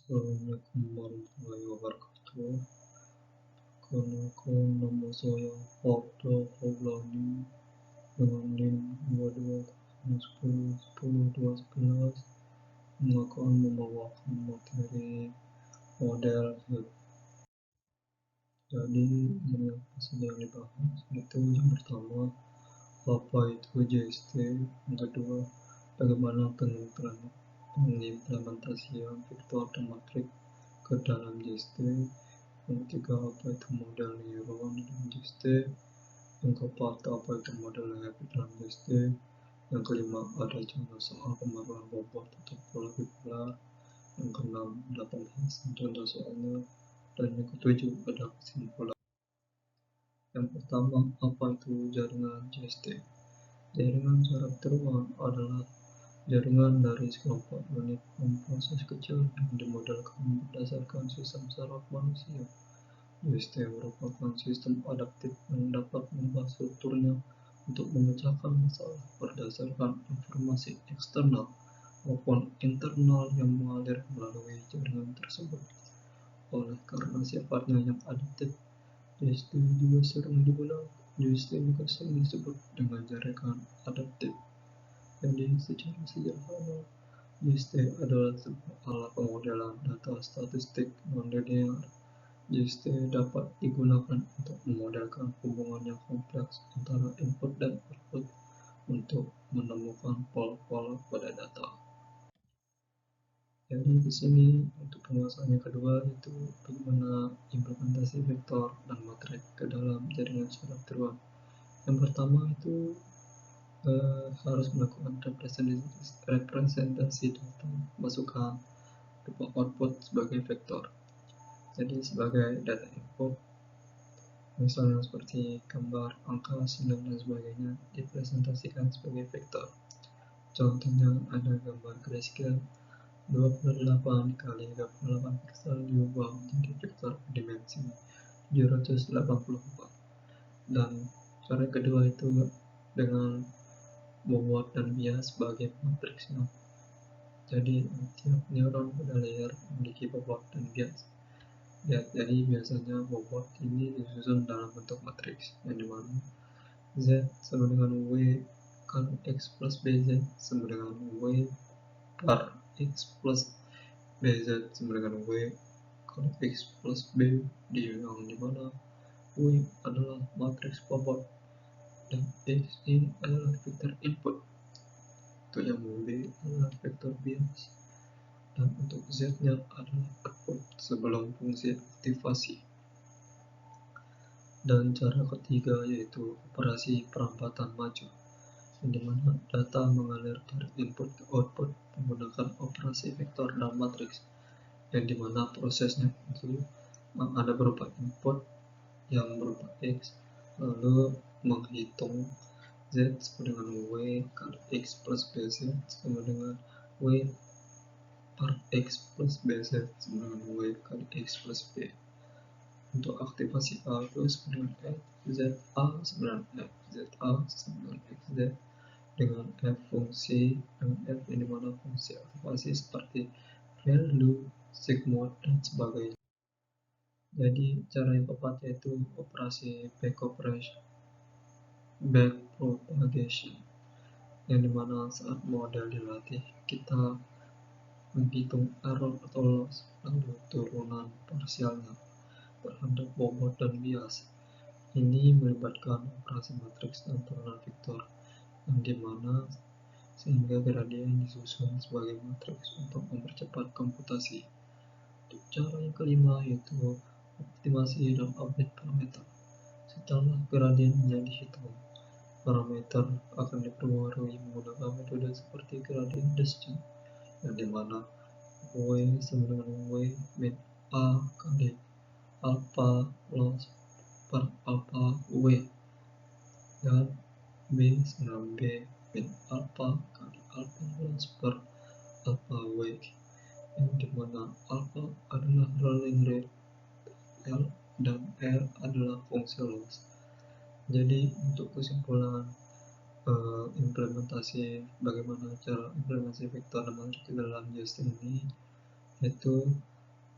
Assalamualaikum warahmatullahi wabarakatuh. Perkenalkan nama saya Abdul Maulani dengan NIM 22101011 yang akan membawakan materi model Z. Jadi yang sedang dibahas itu yang pertama, apa itu JST, yang kedua, bagaimana pengimplementasian vektor dan matrik ke dalam JST, yang ketiga, apa itu model neuron dalam JST, yang keempat, apa itu model lab dalam JST, yang kelima, ada contoh soal pembaruan bobot atau pola bipolar, yang keenam, ada pembahasan contoh soalnya, dan yang ketujuh, ada kesimpulan. Yang pertama, apa itu jaringan JST? Jaringan saraf terowongan adalah jaringan dari sekelompok unit proses kecil yang dimodelkan berdasarkan sistem saraf manusia. JST merupakan sistem adaptif yang dapat mengubah strukturnya untuk memecahkan masalah berdasarkan informasi eksternal maupun internal yang mengalir melalui jaringan tersebut. Oleh karena sifatnya yang adaptif, JST juga sering disebut dengan jaringan adaptif. Jadi secara sederhana, JST adalah sebuah alat pemodelan data statistik non-linear. JST dapat digunakan untuk memodelkan hubungan yang kompleks antara input dan output untuk menemukan pola-pola pada data. Jadi di sini untuk pembahasan yang kedua yaitu bagaimana implementasi vektor dan matrik ke dalam jaringan saraf terowongan. Yang pertama itu harus melakukan representasi data masukan berupa output sebagai vektor. Jadi sebagai data input, misalnya seperti gambar, angka, sinyal, dan sebagainya dipresentasikan sebagai vektor. Contohnya ada gambar grayscale 28 kali 28 pixel diubah menjadi vektor dimensi 784. Dan cara kedua itu dengan bobot dan bias sebagai matriksnya. Jadi tiap neuron pada layer memiliki bobot dan bias. Ya, jadi biasanya bobot ini disusun dalam bentuk matriks yang dimana Z sama dengan W kali X plus BZ sama dengan W per X plus BZ sama dengan W kali X plus B, yang dimana W adalah matriks bobot dan X ini adalah vektor input, untuk yang B adalah vektor bias, dan untuk Z nya adalah output sebelum fungsi aktivasi. Dan cara ketiga yaitu operasi perampatan maju, yang dimana data mengalir dari input ke output menggunakan operasi vektor dan matriks, yang dimana prosesnya itu ada berupa input yang berupa X, lalu menghitung Z sama dengan W kali X plus BZ sama dengan W per X plus BZ sama dengan W kali X plus B. Untuk aktivasi A itu sama dengan F, ZA sama dengan F, ZA sama dengan XZ dengan F fungsi, dengan F yang dimana fungsi aktivasi seperti value, sigmoid, dan sebagainya. Jadi cara yang keempat yaitu operasi backpropagation, yang dimana saat model dilatih kita menghitung error atau loss lalu turunan parsialnya terhadap bobot dan bias. Ini melibatkan operasi matriks dan turunan vektor, yang dimana sehingga gradien disusun sebagai matriks untuk mempercepat komputasi. Untuk cara yang kelima yaitu optimasi dan update parameter. Setelah gradiennya dihitung, parameter akan diperbarui menggunakan metode seperti gradient descent, yang dimana W sama dengan W min A kali alpha loss per alpha W, dan B sama dengan B min alpha kali alpha loss per alpha W, yang dimana alpha adalah rolling rate L dan R adalah fungsi loss. Jadi untuk kesimpulan bagaimana cara implementasi vektor dan matrik dalam JST ini, yaitu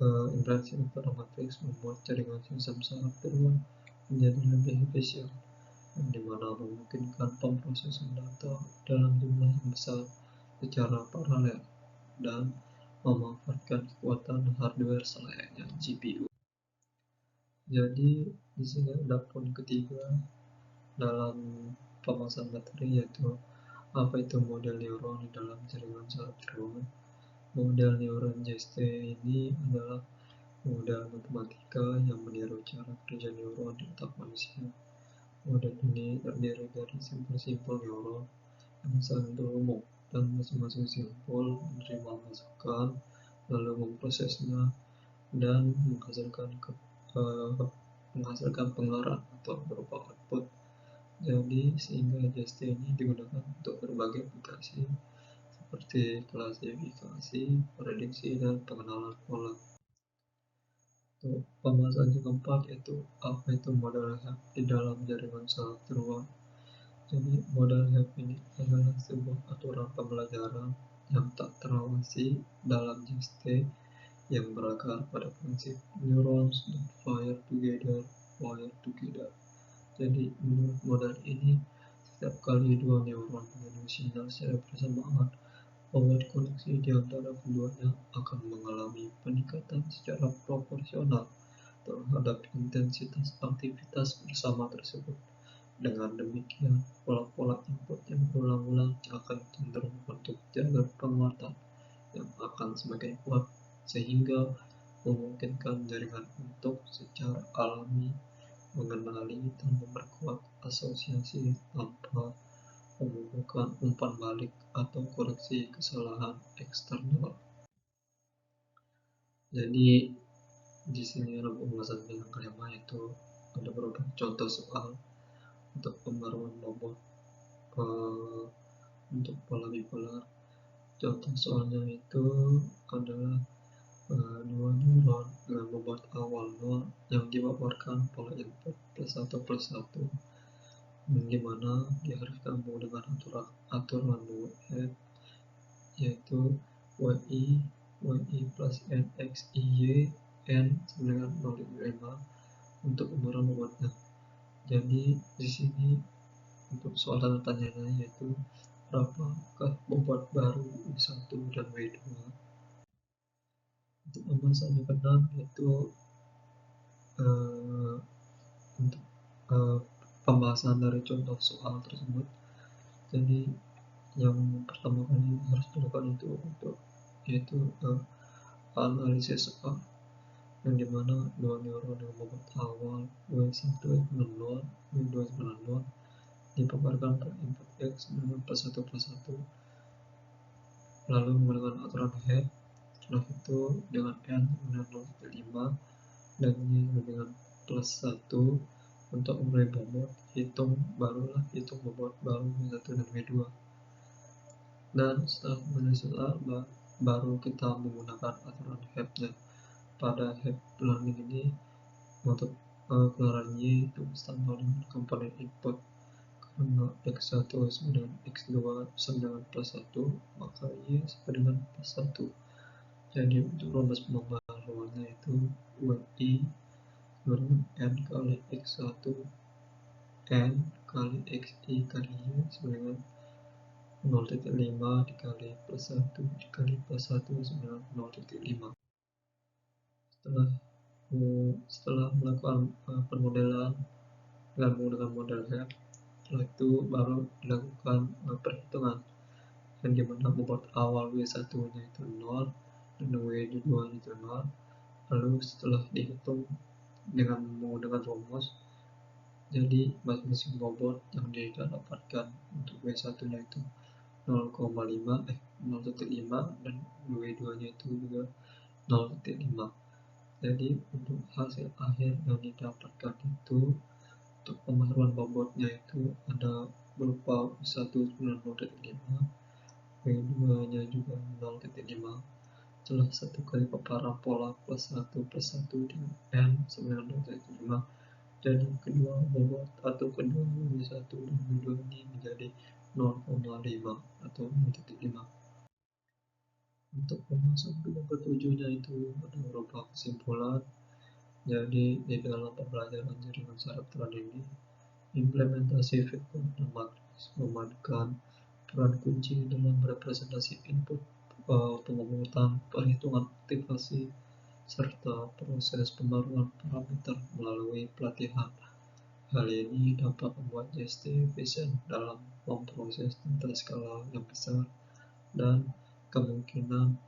interaksi antara matriks membuat jaringan sistem syarat terulang menjadi lebih efisien, yang dimana memungkinkan pemrosesan data dalam jumlah yang besar secara paralel dan memanfaatkan kekuatan hardware selayaknya GPU. Jadi di sini ada poin ketiga dalam pembahasan materi, yaitu apa itu model neuron di dalam jaringan syarat terulang. Model neuron JST ini adalah model matematika yang meniru cara kerja neuron di otak manusia. Model ini terdiri dari simpul-simpul neuron yang saling terhubung, dan masing-masing simpul menerima masukan, lalu memprosesnya, dan menghasilkan pengarahan atau berupa output. Jadi sehingga JST ini digunakan untuk berbagai aplikasi seperti klasifikasi, prediksi, dan pengenalan pola. Untuk pembahasan yang keempat, yaitu apa itu model HAP di dalam jaringan syarat terulang. Jadi model HAP ini adalah sebuah aturan pembelajaran yang tak terawasi dalam JST yang berakar pada prinsip neurons that fire together. Jadi menurut model ini, setiap kali dua neuron mengirim sinyal secara bersamaan, membuat koneksi di antara keduanya akan mengalami peningkatan secara proporsional terhadap intensitas aktivitas bersama tersebut. Dengan demikian, pola-pola input yang berulang-ulang akan cenderung membentuk jalur penguatan yang akan semakin kuat, sehingga memungkinkan jaringan untuk secara alami mengenali dan memperkuat asosiasi tanpa membutuhkan umpan balik atau koreksi kesalahan eksternal. Jadi di sini ada pembahasan yang kelima, yaitu ada beberapa contoh soal untuk pembaruan bobot untuk pola bipolar. Contoh soalnya itu adalah dua neuron dengan bobot awal 0 yang dipaparkan pola input plus 1, di mana diharuskan menggunakan aturan WF, yaitu YI plus NXIY N dengan 0,5 untuk pembaruan bobotnya. Jadi di sini untuk soal tanda tanyanya, yaitu berapakah bobot baru W1 dan W2. Untuk pembahasan yang keenam, yaitu untuk pembahasan dari contoh soal tersebut. Jadi yang pertama kali harus dilakukan itu yaitu analisis soal, yang dimana dua neuron yang bobot awal W1 0, W2 0 dipaparkan pada input X dengan +1 lalu menggunakan aturan HAP. Setelah itu dengan N dengan 0,5 dan Y dengan +1 untuk memulai bobot, barulah hitung bobot baru W1 dan W2. Dan setelah menunjukkan soal, baru kita menggunakan aturan HAP-nya. Pada HAP learning ini, untuk keluaran Y itu sama dengan komponen input, karena X1 sama dengan X2 sama dengan +1, maka Y sama dengan +1. Jadi untuk rumus pembaharuannya itu WI dengan N kali X1 N kali XI kali Y sama dengan 0,5 dikali +1 dikali +1 sama dengan 0,5. Setelah melakukan permodelan dengan menggunakan model HAP, setelah itu baru dilakukan perhitungan, yang dimana bobot awal W1 nya itu 0 dan W2 nya itu 0. Lalu setelah dihitung dengan menggunakan rumus, jadi masing-masing bobot yang didapatkan untuk W1 nya itu 0,5 dan W2 nya itu juga 0,5. Jadi untuk hasil akhir yang didapatkan itu untuk pembaharuan bobotnya itu ada berupa W1 0,5, W2 nya juga 0,5. Setelah satu kali paparan pola +1 dengan N sama dengan 0,5, jadi kedua bobot atau kedua W1 dan W2 ini menjadi 0,5 atau 0,5. Untuk memasuki yang ketujuhnya itu ada berupa kesimpulan. Jadi di dalam pembelajaran jaringan saraf neural ini, implementasi fitur dan matriks memainkan peran kunci dalam representasi input, pengurutan, perhitungan aktivasi, serta proses pembaruan parameter melalui pelatihan. Hal ini dapat membuat JST efisien dalam memproses data skala yang besar dan memungkinkan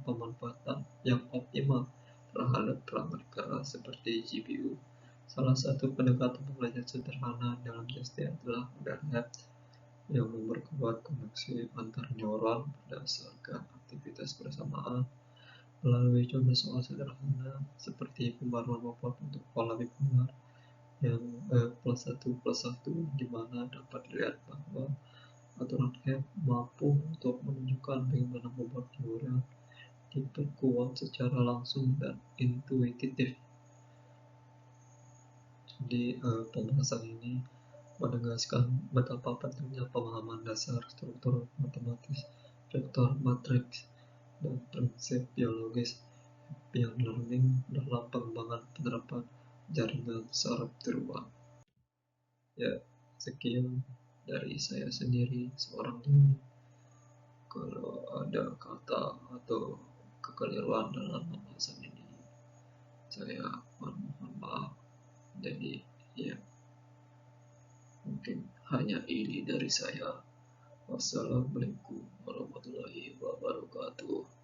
pemanfaatan yang optimal terhadap perangkat keras seperti GPU. Salah satu pendekatan pembelajaran sederhana dalam JST adalah overlap yang memperkuat koneksi antar neuron berdasarkan aktivitas bersamaan melalui contoh soal sederhana seperti pembaruan bobot untuk pola bipolar yang +1+1, di mana dapat dilihat bahwa aturan F mampu untuk menunjukkan bagaimana bobot neuron diperkuat secara langsung dan intuitif. Di pembahasan ini menegaskan betapa pentingnya pemahaman dasar struktur matematis, vektor matriks, dan prinsip biologis yang learning dalam pengembangan penerapan jaringan saraf neural. Ya, sekian dari saya sendiri, seorang diri. Kalau ada kata atau kekeliruan dalam pembahasan ini, saya mohon maaf. Jadi, ya, mungkin hanya ini dari saya. Wassalamualaikum warahmatullahi wabarakatuh.